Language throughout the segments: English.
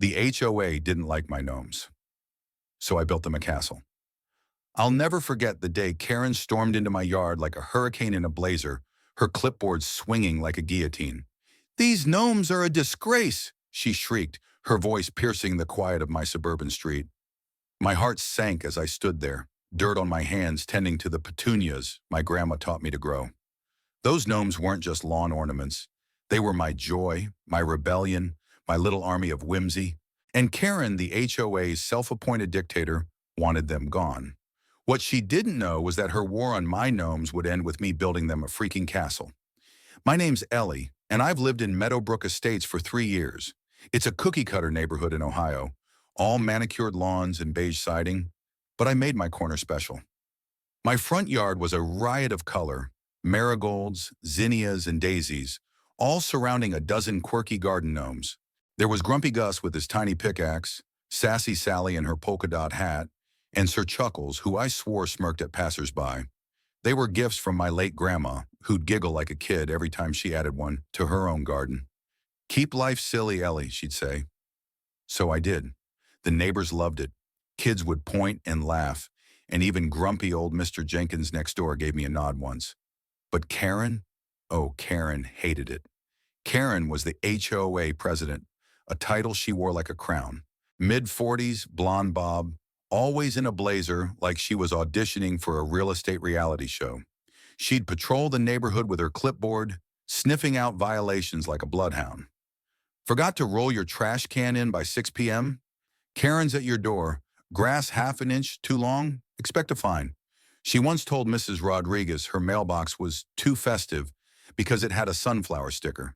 The HOA didn't like my gnomes, so I built them a castle. I'll never forget the day Karen stormed into my yard like a hurricane in a blazer, her clipboard swinging like a guillotine. "These gnomes are a disgrace," she shrieked, her voice piercing the quiet of my suburban street. My heart sank as I stood there, dirt on my hands tending to the petunias my grandma taught me to grow. Those gnomes weren't just lawn ornaments. They were my joy, my rebellion, my little army of whimsy. And Karen, the HOA's self-appointed dictator, wanted them gone. What she didn't know was that her war on my gnomes would end with me building them a freaking castle. My name's Ellie, and I've lived in Meadowbrook Estates for 3 years. It's a cookie-cutter neighborhood in Ohio, all manicured lawns and beige siding, but I made my corner special. My front yard was a riot of color, marigolds, zinnias, and daisies, all surrounding a dozen quirky garden gnomes. There was Grumpy Gus with his tiny pickaxe, Sassy Sally in her polka dot hat, and Sir Chuckles, who I swore smirked at passers-by. They were gifts from my late grandma, who'd giggle like a kid every time she added one to her own garden. "Keep life silly, Ellie," she'd say. So I did. The neighbors loved it. Kids would point and laugh, and even grumpy old Mr. Jenkins next door gave me a nod once. But Karen? Oh, Karen hated it. Karen was the HOA president, a title she wore like a crown. Mid-40s, blonde bob, always in a blazer like she was auditioning for a real estate reality show. She'd patrol the neighborhood with her clipboard, sniffing out violations like a bloodhound. "Forgot to roll your trash can in by 6 p.m.? Karen's at your door. Grass half an inch too long? Expect a fine." She once told Mrs. Rodriguez her mailbox was too festive because it had a sunflower sticker.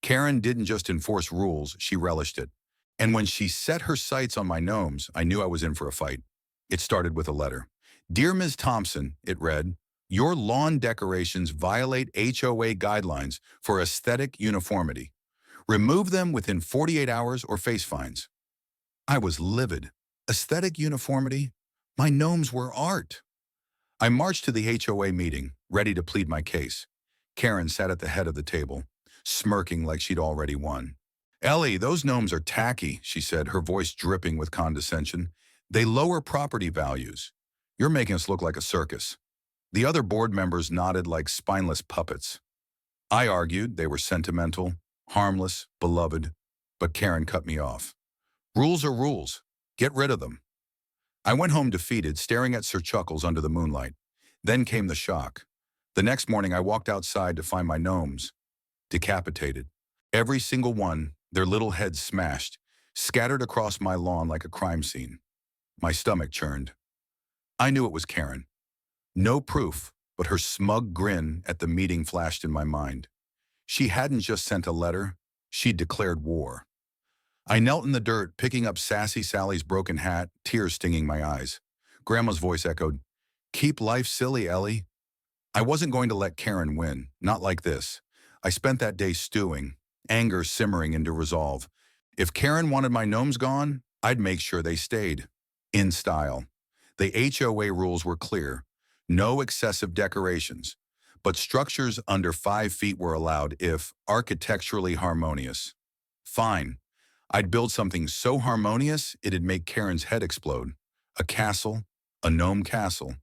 Karen didn't just enforce rules, she relished it. And when she set her sights on my gnomes, I knew I was in for a fight. It started with a letter. "Dear Ms. Thompson," it read, "your lawn decorations violate HOA guidelines for aesthetic uniformity. Remove them within 48 hours or face fines." I was livid. Aesthetic uniformity? My gnomes were art. I marched to the HOA meeting, ready to plead my case. Karen sat at the head of the table, smirking like she'd already won. "Ellie, those gnomes are tacky," she said, her voice dripping with condescension. "They lower property values. You're making us look like a circus." The other board members nodded like spineless puppets. I argued they were sentimental, harmless, beloved, but Karen cut me off. "Rules are rules. Get rid of them." I went home defeated, staring at Sir Chuckles under the moonlight. Then came the shock. The next morning I walked outside to find my gnomes, decapitated. Every single one, their little heads smashed, scattered across my lawn like a crime scene. My stomach churned. I knew it was Karen. No proof, but her smug grin at the meeting flashed in my mind. She hadn't just sent a letter, she'd declared war. I knelt in the dirt, picking up Sassy Sally's broken hat, tears stinging my eyes. Grandma's voice echoed, "Keep life silly, Ellie." I wasn't going to let Karen win, not like this. I spent that day stewing, anger simmering into resolve. If Karen wanted my gnomes gone, I'd make sure they stayed. In style. The HOA rules were clear. No excessive decorations, but structures under 5 feet were allowed if architecturally harmonious. Fine. I'd build something so harmonious it'd make Karen's head explode. A castle, a gnome castle,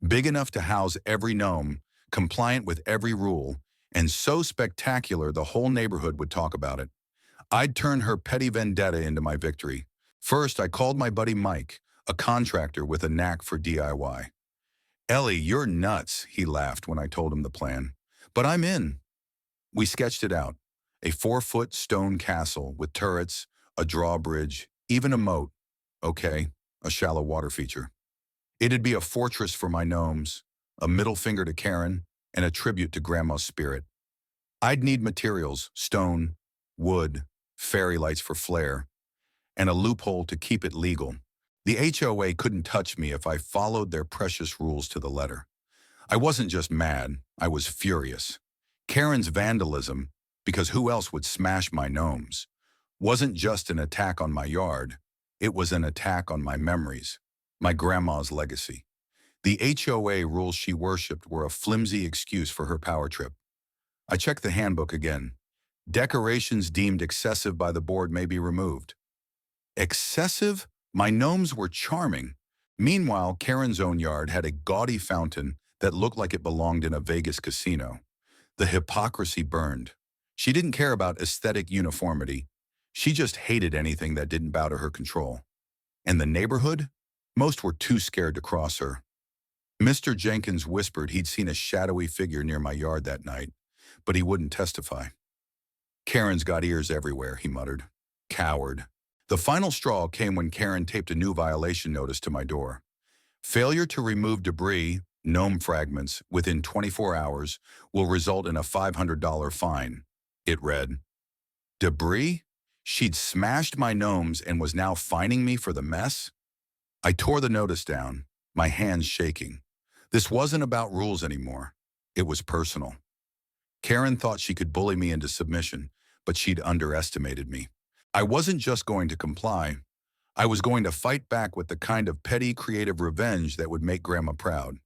big enough to house every gnome, compliant with every rule, and so spectacular the whole neighborhood would talk about it. I'd turn her petty vendetta into my victory. First, I called my buddy Mike, a contractor with a knack for DIY. "Ellie, you're nuts," he laughed when I told him the plan. "But I'm in." We sketched it out. A 4-foot stone castle with turrets, a drawbridge, even a moat. Okay, a shallow water feature. It'd be a fortress for my gnomes, a middle finger to Karen, and a tribute to Grandma's spirit. I'd need materials, stone, wood, fairy lights for flair, and a loophole to keep it legal. The HOA couldn't touch me if I followed their precious rules to the letter. I wasn't just mad, I was furious. Karen's vandalism, because who else would smash my gnomes, wasn't just an attack on my yard, it was an attack on my memories, my grandma's legacy. The HOA rules she worshipped were a flimsy excuse for her power trip. I checked the handbook again. Decorations deemed excessive by the board may be removed. Excessive? My gnomes were charming. Meanwhile, Karen's own yard had a gaudy fountain that looked like it belonged in a Vegas casino. The hypocrisy burned. She didn't care about aesthetic uniformity. She just hated anything that didn't bow to her control. And the neighborhood? Most were too scared to cross her. Mr. Jenkins whispered he'd seen a shadowy figure near my yard that night, but he wouldn't testify. Karen's got ears everywhere, he muttered. Coward. The final straw came when Karen taped a new violation notice to my door. Failure to remove debris, gnome fragments, within 24 hours will result in a $500 fine. It read. Debris? She'd smashed my gnomes and was now fining me for the mess? I tore the notice down, my hands shaking. This wasn't about rules anymore. It was personal. Karen thought she could bully me into submission, but she'd underestimated me. I wasn't just going to comply. I was going to fight back with the kind of petty, creative revenge that would make Grandma proud.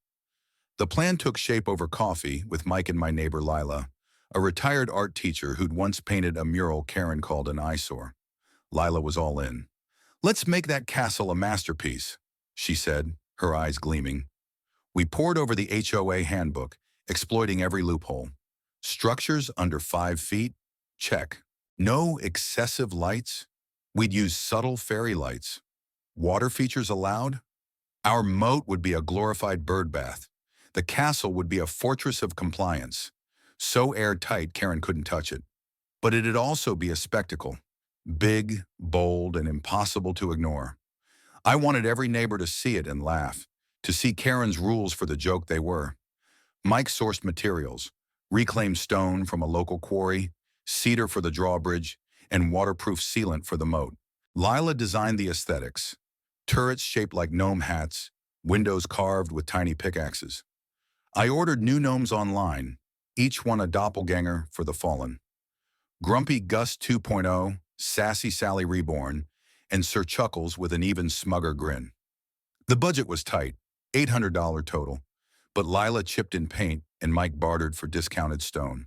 The plan took shape over coffee with Mike and my neighbor Lila, a retired art teacher who'd once painted a mural Karen called an eyesore. Lila was all in. Let's make that castle a masterpiece, she said, her eyes gleaming. We pored over the HOA handbook, exploiting every loophole. Structures under 5 feet? Check. No excessive lights? We'd use subtle fairy lights. Water features allowed? Our moat would be a glorified bird bath. The castle would be a fortress of compliance. So airtight Karen couldn't touch it. But it'd also be a spectacle. Big, bold, and impossible to ignore. I wanted every neighbor to see it and laugh, to see Karen's rules for the joke they were. Mike sourced materials, reclaimed stone from a local quarry, cedar for the drawbridge, and waterproof sealant for the moat. Lila designed the aesthetics. Turrets shaped like gnome hats, windows carved with tiny pickaxes. I ordered new gnomes online, each one a doppelganger for the fallen. Grumpy Gus 2.0, Sassy Sally Reborn, and Sir Chuckles with an even smugger grin. The budget was tight, $800 total, but Lila chipped in paint and Mike bartered for discounted stone.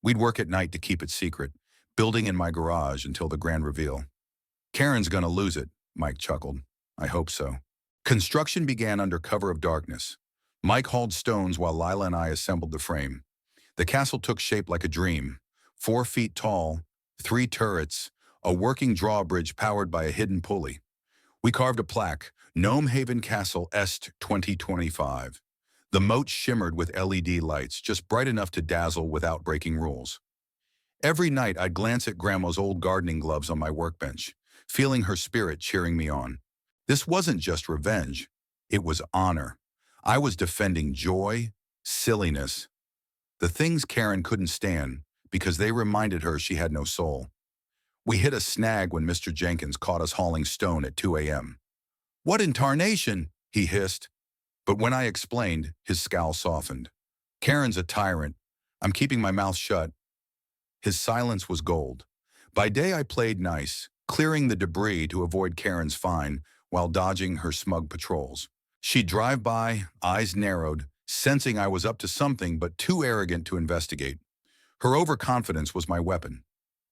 We'd work at night to keep it secret, building in my garage until the grand reveal. Karen's gonna lose it, Mike chuckled. I hope so. Construction began under cover of darkness. Mike hauled stones while Lila and I assembled the frame. The castle took shape like a dream. 4 feet tall, 3 turrets, a working drawbridge powered by a hidden pulley. We carved a plaque, Gnome Haven Castle Est 2025. The moat shimmered with LED lights, just bright enough to dazzle without breaking rules. Every night I'd glance at Grandma's old gardening gloves on my workbench, feeling her spirit cheering me on. This wasn't just revenge, it was honor. I was defending joy, silliness, the things Karen couldn't stand because they reminded her she had no soul. We hit a snag when Mr. Jenkins caught us hauling stone at 2 a.m. What in tarnation? He hissed. But when I explained, his scowl softened. Karen's a tyrant. I'm keeping my mouth shut. His silence was gold. By day I played nice, clearing the debris to avoid Karen's fine while dodging her smug patrols. She'd drive by, eyes narrowed, sensing I was up to something but too arrogant to investigate. Her overconfidence was my weapon.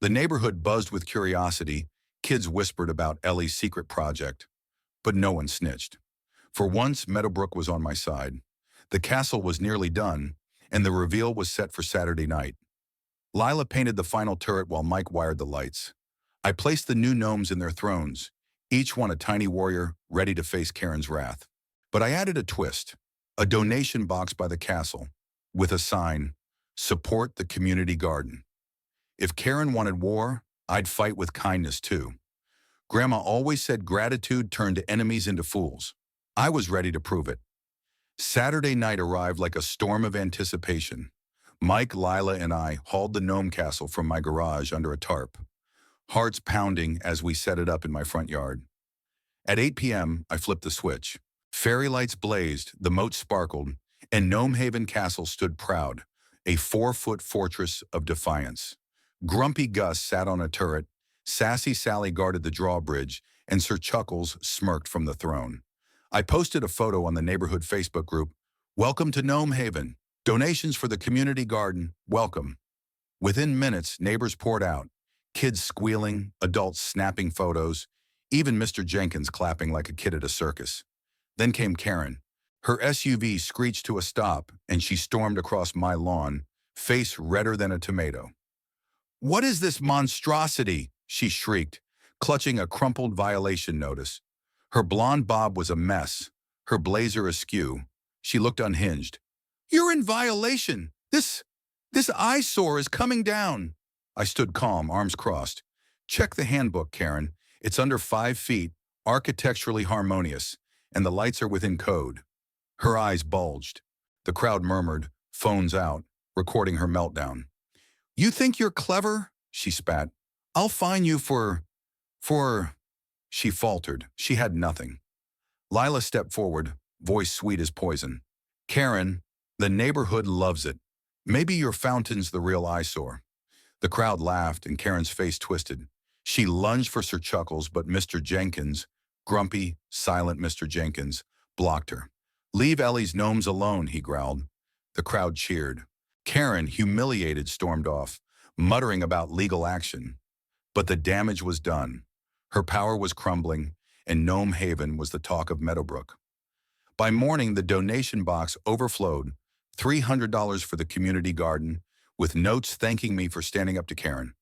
The neighborhood buzzed with curiosity. Kids whispered about Ellie's secret project. But no one snitched. For once, Meadowbrook was on my side. The castle was nearly done, and the reveal was set for Saturday night. Lila painted the final turret while Mike wired the lights. I placed the new gnomes in their thrones, each one a tiny warrior ready to face Karen's wrath. But I added a twist, a donation box by the castle, with a sign, Support the Community Garden. If Karen wanted war, I'd fight with kindness too. Grandma always said gratitude turned enemies into fools. I was ready to prove it. Saturday night arrived like a storm of anticipation. Mike, Lila, and I hauled the gnome castle from my garage under a tarp, hearts pounding as we set it up in my front yard. At 8 p.m., I flipped the switch. Fairy lights blazed, the moat sparkled, and Gnome Haven Castle stood proud, a 4-foot fortress of defiance. Grumpy Gus sat on a turret, Sassy Sally guarded the drawbridge, and Sir Chuckles smirked from the throne. I posted a photo on the neighborhood Facebook group, Welcome to Gnome Haven. Donations for the community garden, welcome. Within minutes, neighbors poured out, kids squealing, adults snapping photos, even Mr. Jenkins clapping like a kid at a circus. Then came Karen. Her SUV screeched to a stop, and she stormed across my lawn, face redder than a tomato. "What is this monstrosity?" she shrieked, clutching a crumpled violation notice. Her blonde bob was a mess, her blazer askew. She looked unhinged. "You're in violation! This eyesore is coming down!" I stood calm, arms crossed. "Check the handbook, Karen. It's under 5 feet, architecturally harmonious, and the lights are within code." Her eyes bulged. The crowd murmured, phones out, recording her meltdown. "You think you're clever?" she spat. "I'll fine you for—" She faltered. She had nothing. Lila stepped forward, voice sweet as poison. "Karen, the neighborhood loves it. Maybe your fountain's the real eyesore." The crowd laughed and Karen's face twisted. She lunged for Sir Chuckles, but Mr. Jenkins, grumpy, silent Mr. Jenkins, blocked her. "Leave Ellie's gnomes alone," he growled. The crowd cheered. Karen, humiliated, stormed off, muttering about legal action. But the damage was done. Her power was crumbling, and Gnome Haven was the talk of Meadowbrook. By morning, the donation box overflowed, $300 for the community garden, with notes thanking me for standing up to Karen.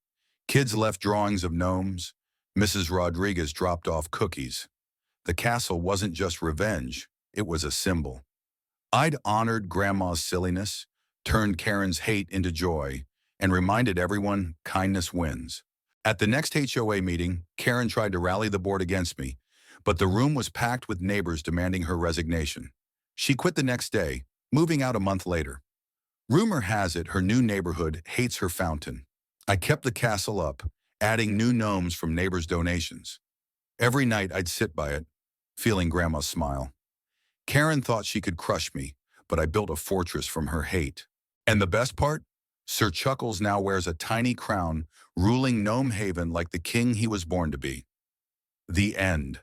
Kids left drawings of gnomes. Mrs. Rodriguez dropped off cookies. The castle wasn't just revenge, it was a symbol. I'd honored Grandma's silliness, turned Karen's hate into joy, and reminded everyone kindness wins. At the next HOA meeting, Karen tried to rally the board against me, but the room was packed with neighbors demanding her resignation. She quit the next day, moving out a month later. Rumor has it her new neighborhood hates her fountain. I kept the castle up, adding new gnomes from neighbors' donations. Every night I'd sit by it, feeling Grandma's smile. Karen thought she could crush me, but I built a fortress from her hate. And the best part? Sir Chuckles now wears a tiny crown, ruling Gnome Haven like the king he was born to be. The end.